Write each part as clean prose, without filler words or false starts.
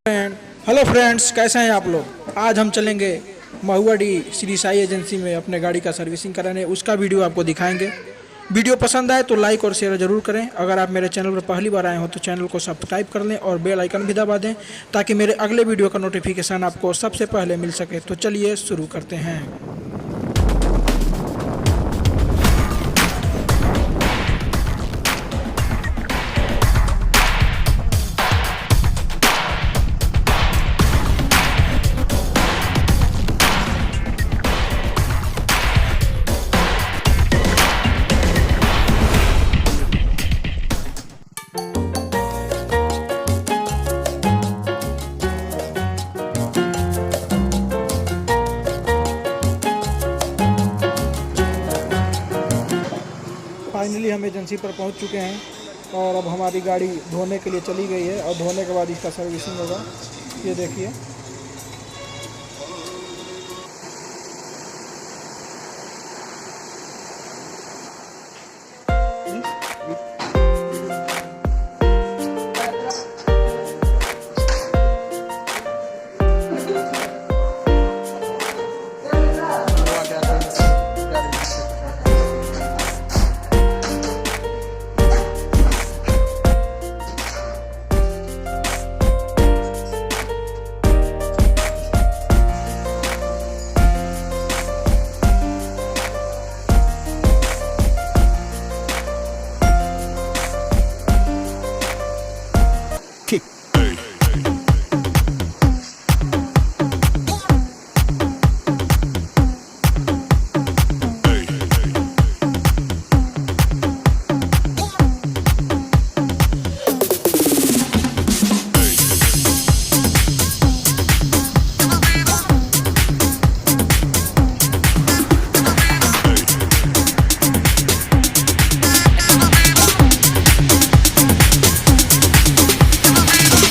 Hello friends, कैसे हैं आप लोग। आज हम चलेंगे महुआडी श्री साई एजेंसी में अपने गाड़ी का सर्विसिंग कराने। उसका वीडियो आपको दिखाएंगे। वीडियो पसंद आए तो लाइक और शेयर ज़रूर करें। अगर आप मेरे चैनल पर पहली बार आए हो तो चैनल को सब्सक्राइब कर लें और बेल आइकन भी दबा दें ताकि मेरे अगले वीडियो का नोटिफिकेशन आपको सबसे पहले मिल सके। तो चलिए शुरू करते हैं। फाइनली हम एजेंसी पर पहुंच चुके हैं और अब हमारी गाड़ी धोने के लिए चली गई है और धोने के बाद इसका सर्विसिंग होगा। ये देखिए।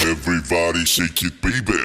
Everybody shake it, baby.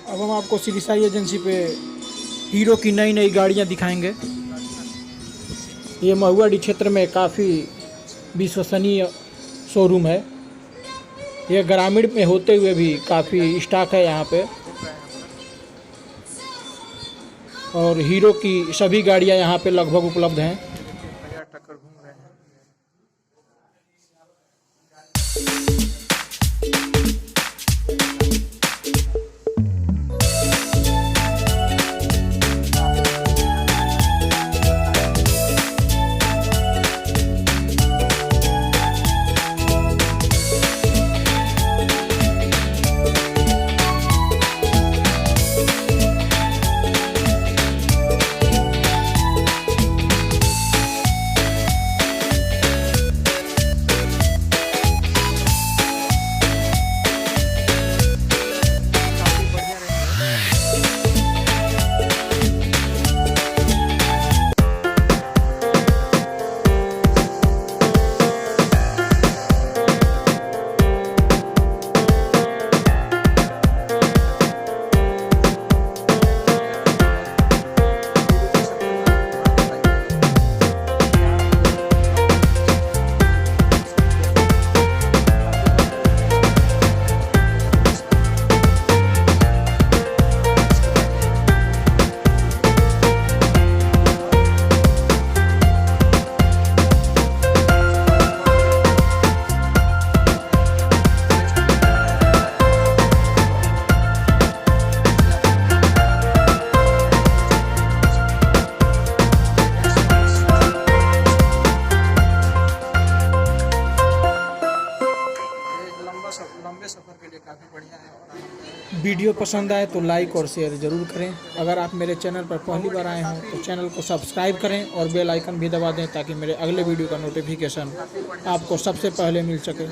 अब हम आपको श्री साई एजेंसी पे हीरो की नई नई गाड़ियां दिखाएंगे। ये महुआडी क्षेत्र में काफ़ी विश्वसनीय शोरूम है। ये ग्रामीण में होते हुए भी काफ़ी स्टॉक है यहाँ पे और हीरो की सभी गाड़ियाँ यहाँ पे लगभग उपलब्ध हैं। वीडियो पसंद आए तो लाइक और शेयर ज़रूर करें। अगर आप मेरे चैनल पर पहली बार आए हों तो चैनल को सब्सक्राइब करें और बेल आइकन भी दबा दें ताकि मेरे अगले वीडियो का नोटिफिकेशन आपको सबसे पहले मिल सके।